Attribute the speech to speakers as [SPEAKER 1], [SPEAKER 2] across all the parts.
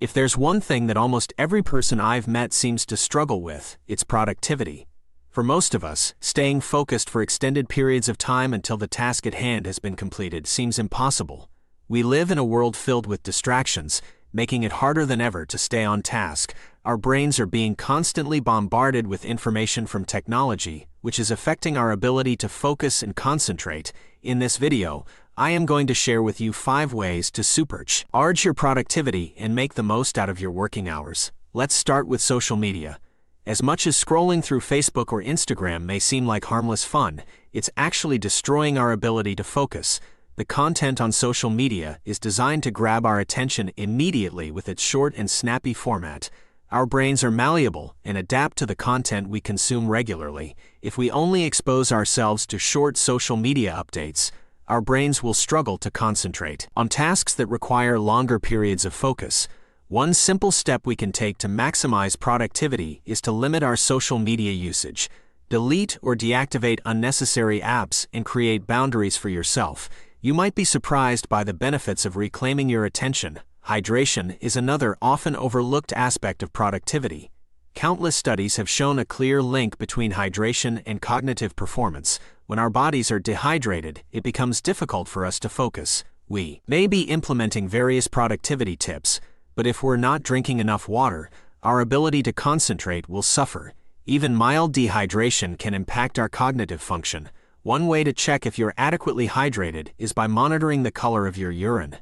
[SPEAKER 1] If there's one thing that almost every person I've met seems to struggle with, it's productivity. For most of us, staying focused for extended periods of time until the task at hand has been completed seems impossible. We live in a world filled with distractions, making it harder than ever to stay on task. Our brains are being constantly bombarded with information from technology, which is affecting our ability to focus and concentrate. In this video, I am going to share with you 5 ways to supercharge your productivity and make the most out of your working hours. Let's start with social media. As much as scrolling through Facebook or Instagram may seem like harmless fun, it's actually destroying our ability to focus. The content on social media is designed to grab our attention immediately with its short and snappy format. Our brains are malleable and adapt to the content we consume regularly. If we only expose ourselves to short social media updates, our brains will struggle to concentrate on tasks that require longer periods of focus. One simple step we can take to maximize productivity is to limit our social media usage. Delete or deactivate unnecessary apps and create boundaries for yourself. You might be surprised by the benefits of reclaiming your attention. Hydration is another often overlooked aspect of productivity. Countless studies have shown a clear link between hydration and cognitive performance. When our bodies are dehydrated, it becomes difficult for us to focus. We may be implementing various productivity tips, but if we're not drinking enough water, our ability to concentrate will suffer. Even mild dehydration can impact our cognitive function. One way to check if you're adequately hydrated is by monitoring the color of your urine.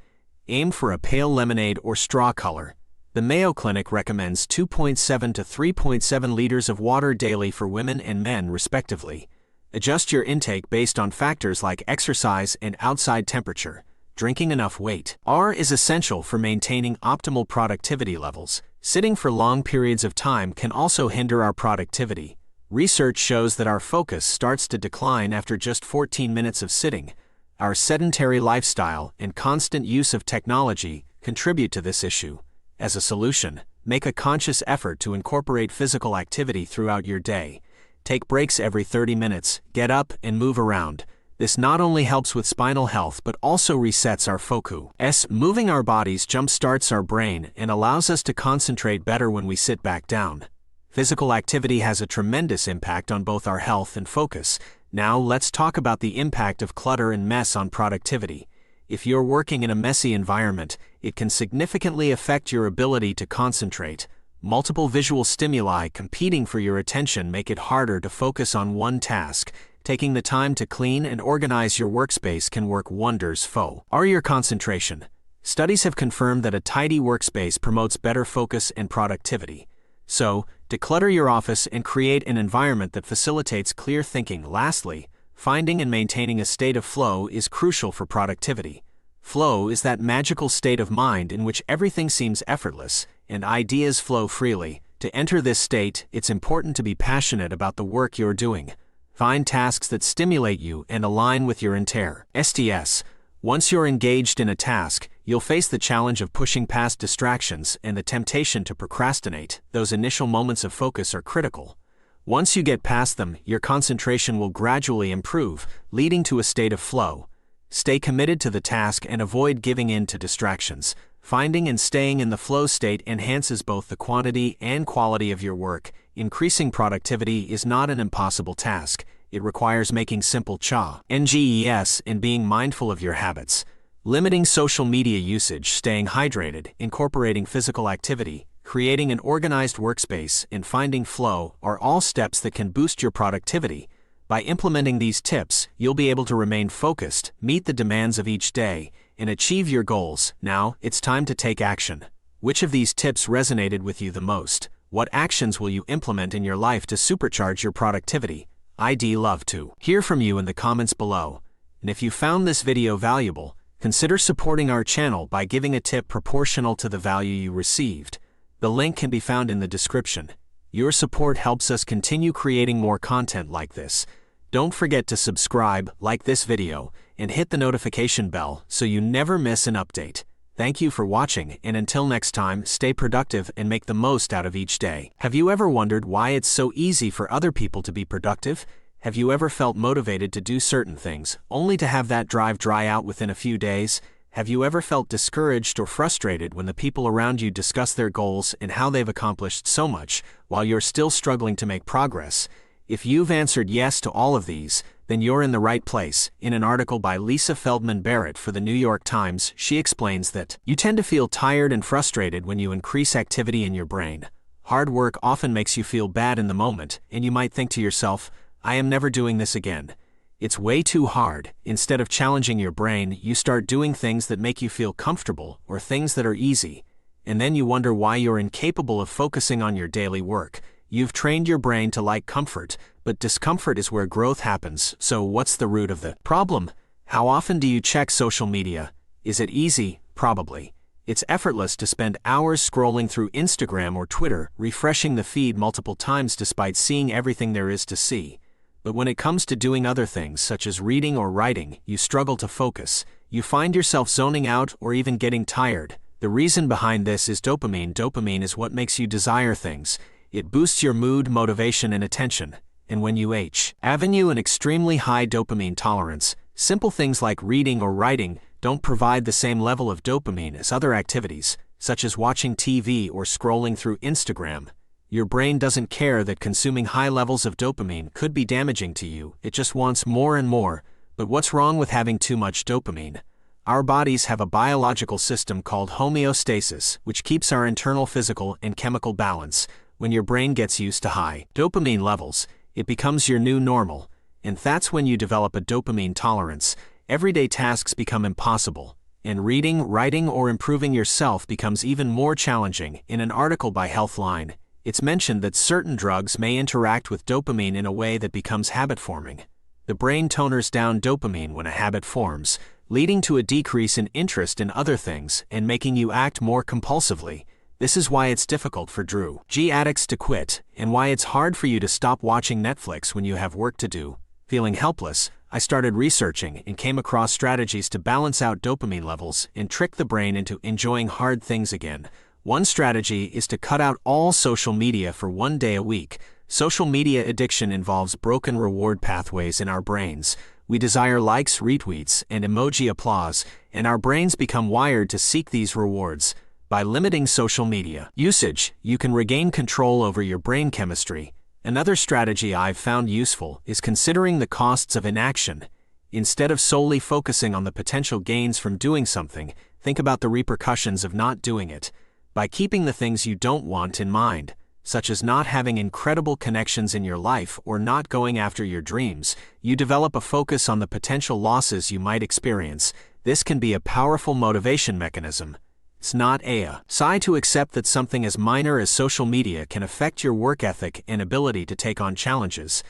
[SPEAKER 1] Aim for a pale lemonade or straw color. The Mayo Clinic recommends 2.7 to 3.7 liters of water daily for women and men respectively. Adjust your intake based on factors like exercise and outside temperature. Drinking enough water is essential for maintaining optimal productivity levels. Sitting for long periods of time can also hinder our productivity. Research shows that our focus starts to decline after just 14 minutes of sitting. Our sedentary lifestyle and constant use of technology contribute to this issue. As a solution, make a conscious effort to incorporate physical activity throughout your day. Take breaks every 30 minutes, get up and move around. This not only helps with spinal health but also resets our focus. Moving our bodies jumpstarts our brain and allows us to concentrate better when we sit back down. Physical activity has a tremendous impact on both our health and focus. Now let's talk about the impact of clutter and mess on productivity. If you're working in a messy environment, it can significantly affect your ability to concentrate. Multiple visual stimuli competing for your attention make it harder to focus on one task. Taking the time to clean and organize your workspace can work wonders for your concentration. Studies have confirmed that a tidy workspace promotes better focus and productivity. So, declutter your office and create an environment that facilitates clear thinking. Lastly, finding and maintaining a state of flow is crucial for productivity. Flow is that magical state of mind in which everything seems effortless and ideas flow freely. To enter this state, it's important to be passionate about the work you're doing. Find tasks that stimulate you and align with your interests. Once you're engaged in a task, you'll face the challenge of pushing past distractions and the temptation to procrastinate. Those initial moments of focus are critical. Once you get past them, your concentration will gradually improve, leading to a state of flow. Stay committed to the task and avoid giving in to distractions. Finding and staying in the flow state enhances both the quantity and quality of your work. Increasing productivity is not an impossible task. It requires making simple changes and being mindful of your habits. Limiting social media usage, staying hydrated, incorporating physical activity, creating an organized workspace, and finding flow are all steps that can boost your productivity. By implementing these tips, you'll be able to remain focused, meet the demands of each day, and achieve your goals. Now, it's time to take action. Which of these tips resonated with you the most? What actions will you implement in your life to supercharge your productivity? I'd love to hear from you in the comments below. And if you found this video valuable, consider supporting our channel by giving a tip proportional to the value you received. The link can be found in the description. Your support helps us continue creating more content like this. Don't forget to subscribe, like this video, and hit the notification bell so you never miss an update. Thank you for watching, and until next time, stay productive and make the most out of each day. Have you ever wondered why it's so easy for other people to be productive? Have you ever felt motivated to do certain things, only to have that drive dry out within a few days? Have you ever felt discouraged or frustrated when the people around you discuss their goals and how they've accomplished so much, while you're still struggling to make progress? If you've answered yes to all of these, then you're in the right place. In an article by Lisa Feldman Barrett for the New York Times, she explains that you tend to feel tired and frustrated when you increase activity in your brain. Hard work often makes you feel bad in the moment, and you might think to yourself, I am never doing this again. It's way too hard. Instead of challenging your brain, you start doing things that make you feel comfortable or things that are easy. And then you wonder why you're incapable of focusing on your daily work. You've trained your brain to like comfort, but discomfort is where growth happens. So what's the root of the problem? How often do you check social media? Is it easy? Probably. It's effortless to spend hours scrolling through Instagram or Twitter, refreshing the feed multiple times despite seeing everything there is to see. But when it comes to doing other things such as reading or writing, you struggle to focus. You find yourself zoning out or even getting tired. The reason behind this is dopamine. Dopamine is what makes you desire things. It boosts your mood, motivation, and attention. And when you have an extremely high dopamine tolerance, simple things like reading or writing don't provide the same level of dopamine as other activities, such as watching TV or scrolling through Instagram. Your brain doesn't care that consuming high levels of dopamine could be damaging to you, it just wants more and more. But what's wrong with having too much dopamine? Our bodies have a biological system called homeostasis, which keeps our internal physical and chemical balance. When your brain gets used to high dopamine levels, it becomes your new normal. And that's when you develop a dopamine tolerance. Everyday tasks become impossible, and reading, writing, or improving yourself becomes even more challenging. In an article by Healthline, it's mentioned that certain drugs may interact with dopamine in a way that becomes habit-forming. The brain toners down dopamine when a habit forms, leading to a decrease in interest in other things and making you act more compulsively. This is why it's difficult for drug addicts to quit, and why it's hard for you to stop watching Netflix when you have work to do. Feeling helpless, I started researching and came across strategies to balance out dopamine levels and trick the brain into enjoying hard things again. One strategy is to cut out all social media for 1 day a week. Social media addiction involves broken reward pathways in our brains. We desire likes, retweets, and emoji applause, and our brains become wired to seek these rewards. By limiting social media usage, you can regain control over your brain chemistry. Another strategy I've found useful is considering the costs of inaction. Instead of solely focusing on the potential gains from doing something, think about the repercussions of not doing it. By keeping the things you don't want in mind, such as not having incredible connections in your life or not going after your dreams, you develop a focus on the potential losses you might experience. This can be a powerful motivation mechanism. It's not a sigh to accept that something as minor as social media can affect your work ethic and ability to take on challenges.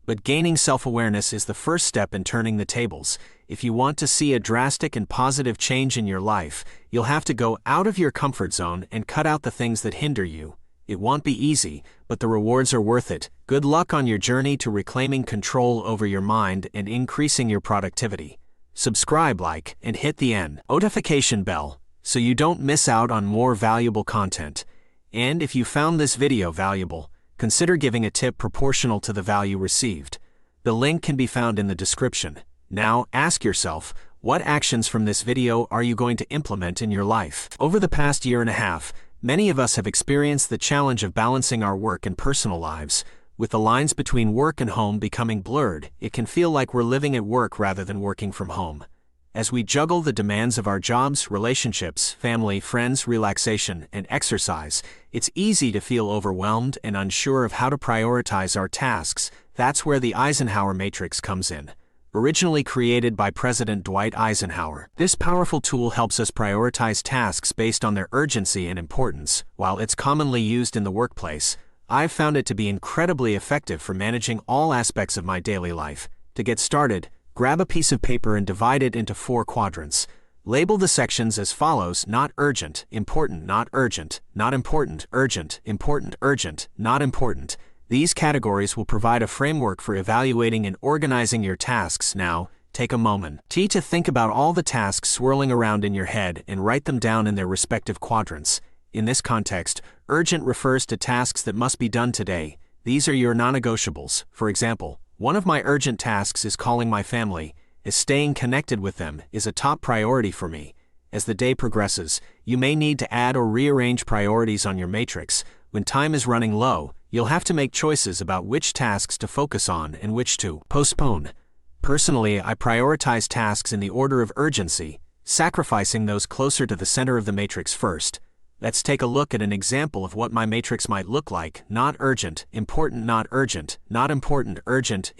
[SPEAKER 1] But gaining self-awareness is the first step in turning the tables. If you want to see a drastic and positive change in your life, you'll have to go out of your comfort zone and cut out the things that hinder you. It won't be easy, but the rewards are worth it. Good luck on your journey to reclaiming control over your mind and increasing your productivity. Subscribe, like, and hit the notification bell so you don't miss out on more valuable content. And if you found this video valuable, consider giving a tip proportional to the value received. The link can be found in the description. Now, ask yourself, what actions from this video are you going to implement in your life? Over the past year and a half, many of us have experienced the challenge of balancing our work and personal lives. With the lines between work and home becoming blurred, it can feel like we're living at work rather than working from home. As we juggle the demands of our jobs, relationships, family, friends, relaxation, and exercise, it's easy to feel overwhelmed and unsure of how to prioritize our tasks. That's where the Eisenhower matrix comes in. Originally created by President Dwight Eisenhower, this powerful tool helps us prioritize tasks based on their urgency and importance. While it's commonly used in the workplace, I've found it to be incredibly effective for managing all aspects of my daily life. To get started, grab a piece of paper and divide it into 4 quadrants. Label the sections as follows: not urgent, important, not urgent, not important, urgent, important, urgent, not important. These categories will provide a framework for evaluating and organizing your tasks. Now, take a moment to think about all the tasks swirling around in your head and write them down in their respective quadrants. In this context, urgent refers to tasks that must be done today. These are your non-negotiables. For example, one of my urgent tasks is calling my family, as staying connected with them is a top priority for me. As the day progresses, you may need to add or rearrange priorities on your matrix. When time is running low, you'll have to make choices about which tasks to focus on and which to postpone. Personally, I prioritize tasks in the order of urgency, sacrificing those closer to the center of the matrix first. Let's take a look at an example of what my matrix might look like. Not urgent, important, not urgent, not important, urgent,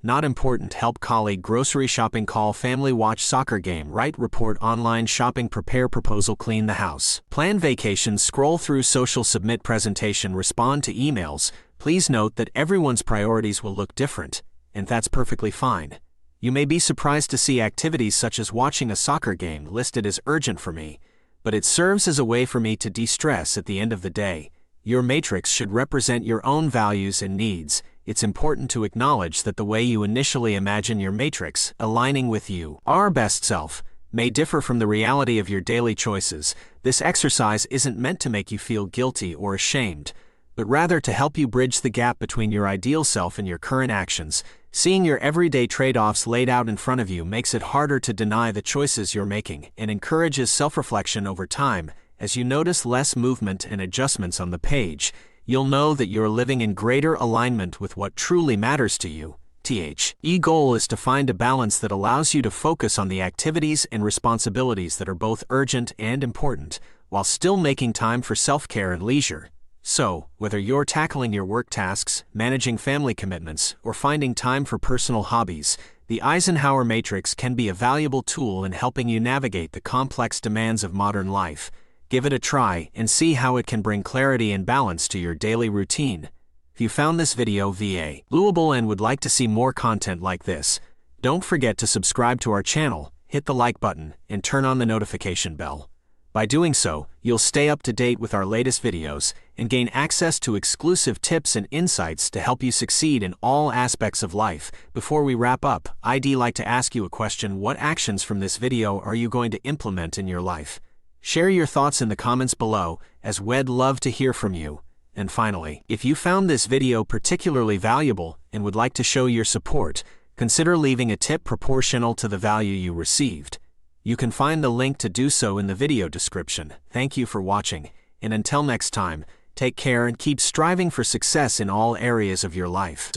[SPEAKER 1] not important, help colleague, grocery shopping, call family, watch soccer game, write report, online shopping, prepare proposal, clean the house, plan vacation, scroll through social, submit presentation, respond to emails. Please note that everyone's priorities will look different, and that's perfectly fine. You may be surprised to see activities such as watching a soccer game listed as urgent for me, but it serves as a way for me to de-stress at the end of the day. Your matrix should represent your own values and needs. It's important to acknowledge that the way you initially imagine your matrix aligning with you, our best self, may differ from the reality of your daily choices. This exercise isn't meant to make you feel guilty or ashamed, but rather to help you bridge the gap between your ideal self and your current actions. Seeing your everyday trade-offs laid out in front of you makes it harder to deny the choices you're making and encourages self-reflection over time. As you notice less movement and adjustments on the page, you'll know that you're living in greater alignment with what truly matters to you. The goal is to find a balance that allows you to focus on the activities and responsibilities that are both urgent and important, while still making time for self-care and leisure. So, whether you're tackling your work tasks, managing family commitments, or finding time for personal hobbies, the Eisenhower Matrix can be a valuable tool in helping you navigate the complex demands of modern life. Give it a try and see how it can bring clarity and balance to your daily routine. If you found this video valuable and would like to see more content like this, don't forget to subscribe to our channel, hit the like button, and turn on the notification bell. By doing so, you'll stay up to date with our latest videos and gain access to exclusive tips and insights to help you succeed in all aspects of life. Before we wrap up, I'd like to ask you a question. What actions from this video are you going to implement in your life? Share your thoughts in the comments below, as we'd love to hear from you. And finally, if you found this video particularly valuable and would like to show your support, consider leaving a tip proportional to the value you received. You can find the link to do so in the video description. Thank you for watching, and until next time, take care and keep striving for success in all areas of your life.